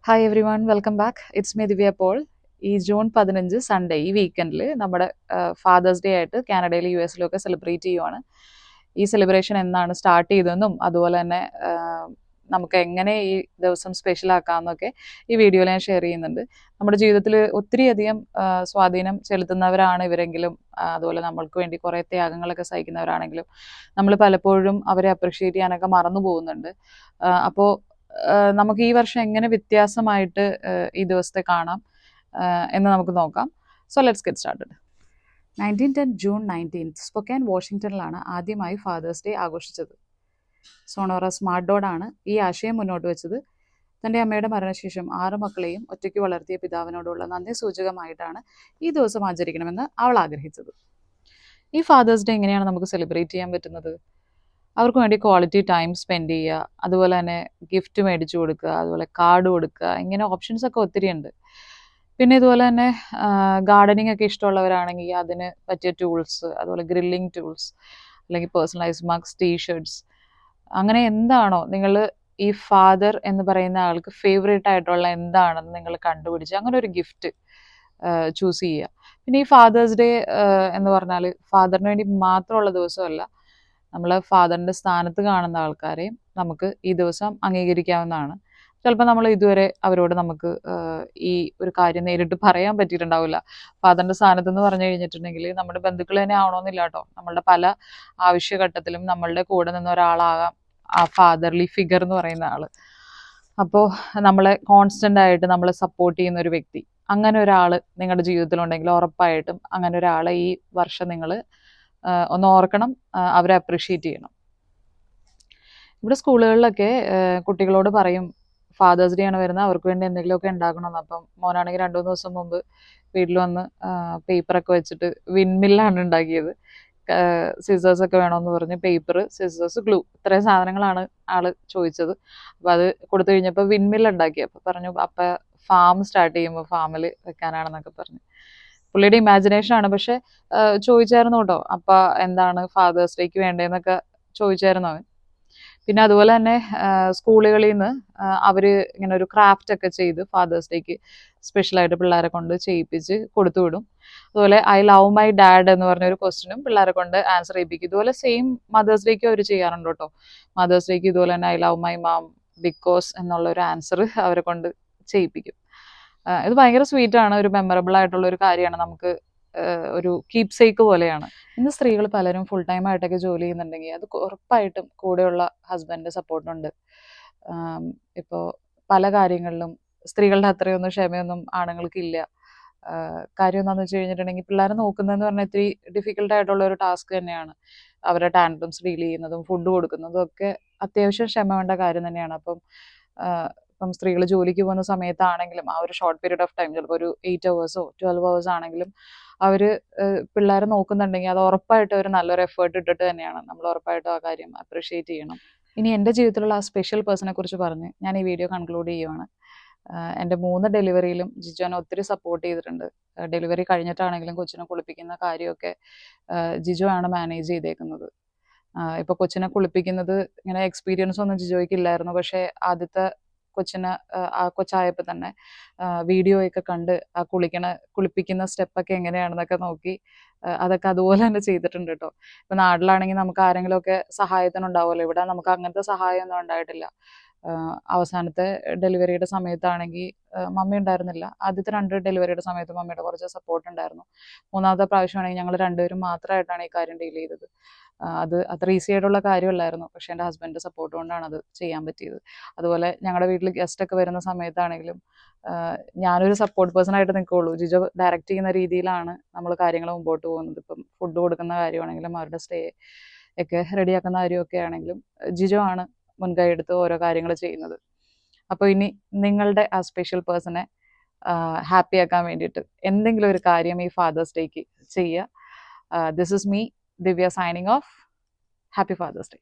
Hi everyone, welcome back. It's me Divya Paul. ഈ June 15 Sunday ഈ വീക്കെൻഡിൽ നമ്മുടെ ഫാദേഴ്സ് ഡേ ആയിട്ട് കാനഡയിലും യു എസിലും ഒക്കെ സെലിബ്രേറ്റ് ചെയ്യുവാണ്. ഈ സെലിബ്രേഷൻ എന്നാണ് സ്റ്റാർട്ട് ചെയ്തതെന്നും അതുപോലെ തന്നെ നമുക്ക് എങ്ങനെ ഈ ദിവസം സ്പെഷ്യൽ ആക്കാമെന്നൊക്കെ ഈ വീഡിയോയിൽ ഞാൻ ഷെയർ ചെയ്യുന്നുണ്ട്. നമ്മുടെ ജീവിതത്തിൽ ഒത്തിരിയധികം സ്വാധീനം ചെലുത്തുന്നവരാണ് ഇവരെങ്കിലും, അതുപോലെ നമ്മൾക്ക് വേണ്ടി കുറേ ത്യാഗങ്ങളൊക്കെ സഹിക്കുന്നവരാണെങ്കിലും നമ്മൾ പലപ്പോഴും അവരെ അപ്രിഷ്യേറ്റ് ചെയ്യാനൊക്കെ മറന്നു പോകുന്നുണ്ട്. അപ്പോൾ നമുക്ക് ഈ വർഷം എങ്ങനെ വ്യത്യാസമായിട്ട് ഈ ദിവസത്തെ കാണാം എന്ന് നമുക്ക് നോക്കാം. So let's get started. 1910 June 19 സ്പൊക്കേൻ വാഷിങ്ടണിലാണ് ആദ്യമായി ഫാദേഴ്സ് ഡേ ആഘോഷിച്ചത്. സോണോറ സ്മാർട്ട്ഡോഡാണ് ഈ ആശയം മുന്നോട്ട് വെച്ചത്. തൻ്റെ അമ്മയുടെ മരണശേഷം 6 മക്കളെയും ഒറ്റയ്ക്ക് വളർത്തിയ പിതാവിനോടുള്ള നന്ദി സൂചകമായിട്ടാണ് ഈ ദിവസം ആചരിക്കണമെന്ന് അവൾ ആഗ്രഹിച്ചത്. ഈ ഫാദേഴ്സ് ഡേ എങ്ങനെയാണ് നമുക്ക് സെലിബ്രേറ്റ് ചെയ്യാൻ പറ്റുന്നത്? അവർക്ക് വേണ്ടി ക്വാളിറ്റി ടൈം സ്പെൻഡ് ചെയ്യുക, അതുപോലെ തന്നെ ഗിഫ്റ്റ് മേടിച്ചു കൊടുക്കുക, അതുപോലെ കാർഡ് കൊടുക്കുക, ഇങ്ങനെ ഓപ്ഷൻസ് ഒക്കെ ഒത്തിരി ഉണ്ട്. പിന്നെ ഇതുപോലെ തന്നെ ഗാർഡനിങ് ഒക്കെ ഇഷ്ടമുള്ളവരാണെങ്കിൽ അതിന് പറ്റിയ ടൂൾസ്, അതുപോലെ ഗ്രില്ലിംഗ് ടൂൾസ്, അല്ലെങ്കിൽ പേഴ്സണലൈസ് മഗ്സ്, ടീഷർട്ട്സ്, അങ്ങനെ എന്താണോ നിങ്ങൾ ഈ ഫാദർ എന്ന് പറയുന്ന ആൾക്ക് ഫേവറേറ്റ് ആയിട്ടുള്ള എന്താണെന്ന് നിങ്ങൾ കണ്ടുപിടിച്ച് അങ്ങനെ ഒരു ഗിഫ്റ്റ് ചൂസ് ചെയ്യുക. പിന്നെ ഈ ഫാദേഴ്സ് ഡേ എന്ന് പറഞ്ഞാൽ ഫാദറിന് വേണ്ടി മാത്രമുള്ള ദിവസമല്ല, നമ്മൾ ഫാദറിൻ്റെ സ്ഥാനത്ത് കാണുന്ന ആൾക്കാരെയും നമുക്ക് ഈ ദിവസം അംഗീകരിക്കാവുന്നതാണ്. ചിലപ്പോൾ നമ്മൾ ഇതുവരെ അവരോട് നമുക്ക് ഈ ഒരു കാര്യം നേരിട്ട് പറയാൻ പറ്റിയിട്ടുണ്ടാവില്ല. ഫാദറിൻ്റെ സ്ഥാനത്ത് എന്ന് പറഞ്ഞു കഴിഞ്ഞിട്ടുണ്ടെങ്കിൽ നമ്മുടെ ബന്ധുക്കൾ തന്നെ ആവണമെന്നില്ല കേട്ടോ. നമ്മളുടെ പല ആവശ്യഘട്ടത്തിലും നമ്മളുടെ കൂടെ നിന്ന ഒരാളാകാം ആ ഫാദർലി ഫിഗർ എന്ന് പറയുന്ന ആൾ. അപ്പോൾ നമ്മളെ കോൺസ്റ്റൻ്റ് ആയിട്ട് നമ്മളെ സപ്പോർട്ട് ചെയ്യുന്ന ഒരു വ്യക്തി, അങ്ങനെ ഒരാൾ നിങ്ങളുടെ ജീവിതത്തിലുണ്ടെങ്കിൽ ഉറപ്പായിട്ടും അങ്ങനെ ഒരാളെ ഈ വർഷം നിങ്ങൾ ഒന്ന് ഓർക്കണം, അവരെ അപ്രിഷ്യേറ്റ് ചെയ്യണം. ഇവിടെ സ്കൂളുകളിലൊക്കെ കുട്ടികളോട് പറയും ഫാദേഴ്സ് ഡേ ആണ് വരുന്നത്, അവർക്ക് വേണ്ടി എന്തെങ്കിലുമൊക്കെ ഉണ്ടാക്കണമെന്ന്. അപ്പം മോനാണെങ്കിൽ 2-3 ദിവസം മുമ്പ് വീട്ടിൽ വന്ന് പേപ്പറൊക്കെ വെച്ചിട്ട് വിൻമില്ലാണ് ഉണ്ടാക്കിയത്. സിസേഴ്സ് ഒക്കെ വേണമെന്ന് പറഞ്ഞ് പേപ്പർ, സിസേഴ്സ്, ഗ്ലൂ, ഇത്രയും സാധനങ്ങളാണ് ആള് ചോദിച്ചത്. അപ്പോൾ അത് കൊടുത്തു കഴിഞ്ഞപ്പോൾ വിൻമില്ല് ഉണ്ടാക്കി. അപ്പോൾ പറഞ്ഞു അപ്പം ഫാം സ്റ്റാർട്ട് ചെയ്യുമ്പോൾ ഫാമിൽ വെക്കാനാണെന്നൊക്കെ പറഞ്ഞു. പുള്ളിയുടെ ഇമാജിനേഷൻ ആണ്. പക്ഷെ ചോദിച്ചായിരുന്നു കേട്ടോ, അപ്പം എന്താണ് ഫാദേഴ്സ് ഡേക്ക് വേണ്ടതെന്നൊക്കെ ചോദിച്ചായിരുന്നു അവൻ. പിന്നെ അതുപോലെ തന്നെ സ്കൂളുകളിൽ നിന്ന് അവർ ഇങ്ങനെ ഒരു ക്രാഫ്റ്റ് ഒക്കെ ചെയ്ത് ഫാദേഴ്സ് ഡേക്ക് സ്പെഷ്യലായിട്ട് പിള്ളേരെ കൊണ്ട് ചെയ്യിപ്പിച്ച് കൊടുത്തു വിടും. അതുപോലെ ഐ ലവ് മൈ ഡാഡ് എന്ന് പറഞ്ഞൊരു ക്വസ്റ്റിനും പിള്ളേരെ കൊണ്ട് ആൻസർ ചെയ്യിപ്പിക്കും. ഇതുപോലെ സെയിം മദേഴ്സ് ഡേക്ക് അവർ ചെയ്യാറുണ്ട് കേട്ടോ. മദേഴ്സ് ഡേക്ക് ഇതുപോലെ തന്നെ I love my ma'am because എന്നുള്ളൊരു ആൻസർ അവരെ കൊണ്ട് ചെയ്യിപ്പിക്കും. ഇത് ഭയങ്കര സ്വീറ്റാണ്, ഒരു മെമ്മറബിൾ ആയിട്ടുള്ള ഒരു കാര്യമാണ്, നമുക്ക് ഒരു കീപ് സേക്ക് പോലെയാണ്. ഇന്ന് സ്ത്രീകൾ പലരും ഫുൾ ടൈം ആയിട്ടൊക്കെ ജോലി ചെയ്യുന്നുണ്ടെങ്കിൽ അത് ഉറപ്പായിട്ടും കൂടെയുള്ള ഹസ്ബൻഡിൻ്റെ സപ്പോർട്ടുണ്ട്. ഇപ്പോൾ പല കാര്യങ്ങളിലും സ്ത്രീകളുടെ അത്രയൊന്നും ക്ഷമയൊന്നും ആണുങ്ങൾക്കില്ല. കാര്യം എന്താണെന്ന് വെച്ച് കഴിഞ്ഞിട്ടുണ്ടെങ്കിൽ പിള്ളേരെ നോക്കുന്നതെന്ന് പറഞ്ഞാൽ ഇത്തിരി ഡിഫിക്കൽട്ട് ആയിട്ടുള്ള ഒരു ടാസ്ക് തന്നെയാണ്. അവരുടെ ടാൻട്രംസ് ഡീൽ ചെയ്യുന്നതും ഫുഡ് കൊടുക്കുന്നതും ഒക്കെ അത്യാവശ്യം ക്ഷമ വേണ്ട കാര്യം തന്നെയാണ്. ഇപ്പം സ്ത്രീകൾ ജോലിക്ക് പോകുന്ന സമയത്താണെങ്കിലും ആ ഒരു ഷോർട്ട് പീരീഡ് ഓഫ് ടൈം, ചിലപ്പോൾ ഒരു 8 hours 12 hours ആണെങ്കിലും അവർ പിള്ളേരെ നോക്കുന്നുണ്ടെങ്കിൽ അത് ഉറപ്പായിട്ടും ഒരു നല്ലൊരു എഫേർട്ട് ഇട്ടിട്ട് തന്നെയാണ്. നമ്മൾ ഉറപ്പായിട്ടും ആ കാര്യം അപ്രിഷ്യേറ്റ് ചെയ്യണം. ഇനി എൻ്റെ ജീവിതത്തിലുള്ള ആ സ്പെഷ്യൽ പേഴ്സണെ കുറിച്ച് പറഞ്ഞ് ഞാൻ ഈ വീഡിയോ കൺക്ലൂഡ് ചെയ്യുവാണ്. എൻ്റെ 3 ഡെലിവറിയിലും ജിജു എന്നെ ഒത്തിരി സപ്പോർട്ട് ചെയ്തിട്ടുണ്ട്. ഡെലിവറി കഴിഞ്ഞിട്ടാണെങ്കിലും കൊച്ചിനെ കുളിപ്പിക്കുന്ന കാര്യമൊക്കെ ജിജു ആണ് മാനേജ് ചെയ്തേക്കുന്നത്. ഇപ്പോൾ കൊച്ചിനെ കുളിപ്പിക്കുന്നത് ഇങ്ങനെ എക്സ്പീരിയൻസ് ഒന്നും ജിജോയ്ക്ക് ഇല്ലായിരുന്നു. പക്ഷേ ആദ്യത്തെ കൊച്ചിനെ ആ കൊച്ചായപ്പോൾ തന്നെ വീഡിയോയൊക്കെ കണ്ട് ആ കുളിപ്പിക്കുന്ന സ്റ്റെപ്പൊക്കെ എങ്ങനെയാണെന്നൊക്കെ നോക്കി അതൊക്കെ അതുപോലെ തന്നെ ചെയ്തിട്ടുണ്ട് കേട്ടോ. ഇപ്പം നാട്ടിലാണെങ്കിൽ നമുക്ക് ആരെങ്കിലുമൊക്കെ സഹായത്തിനുണ്ടാവുമല്ലോ, ഇവിടെ നമുക്ക് അങ്ങനത്തെ സഹായമൊന്നും ഉണ്ടായിട്ടില്ല. അവസാനത്തെ ഡെലിവറിയുടെ സമയത്താണെങ്കിൽ മമ്മി ഉണ്ടായിരുന്നില്ല. ആദ്യത്തെ 2 ഡെലിവറിയുടെ സമയത്ത് മമ്മിയുടെ കുറച്ച് സപ്പോർട്ട് ഉണ്ടായിരുന്നു. 3ാമത്തെ പ്രാവശ്യമാണെങ്കിൽ ഞങ്ങൾ 2 പേരും മാത്രമായിട്ടാണ് ഈ കാര്യം ഡീൽ ചെയ്തത്. അത് അത്ര ഈസി ആയിട്ടുള്ള കാര്യമല്ലായിരുന്നു. പക്ഷേ എൻ്റെ ഹസ്ബൻഡിൻ്റെ സപ്പോർട്ട് കൊണ്ടാണ് അത് ചെയ്യാൻ പറ്റിയത്. അതുപോലെ ഞങ്ങളുടെ വീട്ടിൽ ഗസ്റ്റൊക്കെ വരുന്ന സമയത്താണെങ്കിലും ഞാനൊരു സപ്പോർട്ട് പേഴ്സൺ ആയിട്ട് നിൽക്കുകയുള്ളൂ. ജിജോ ഡയറക്റ്റ് ചെയ്യുന്ന രീതിയിലാണ് നമ്മൾ കാര്യങ്ങൾ മുമ്പോട്ട് പോകുന്നത്. ഇപ്പം ഫുഡ് കൊടുക്കുന്ന കാര്യമാണെങ്കിലും അവരുടെ സ്റ്റേ ഒക്കെ റെഡിയാക്കുന്ന കാര്യമൊക്കെ ആണെങ്കിലും ജിജോ ആണ് മുൻകൈ എടുത്ത് ഓരോ കാര്യങ്ങൾ ചെയ്യുന്നത്. അപ്പോൾ ഇനി നിങ്ങളുടെ ആ സ്പെഷ്യൽ പേഴ്സണെ ഹാപ്പി ആക്കാൻ വേണ്ടിയിട്ട് എന്തെങ്കിലും ഒരു കാര്യം ഈ ഫാദേഴ്സ് ഡേക്ക് ചെയ്യുക. This is me, Divya, signing off. Happy father's day.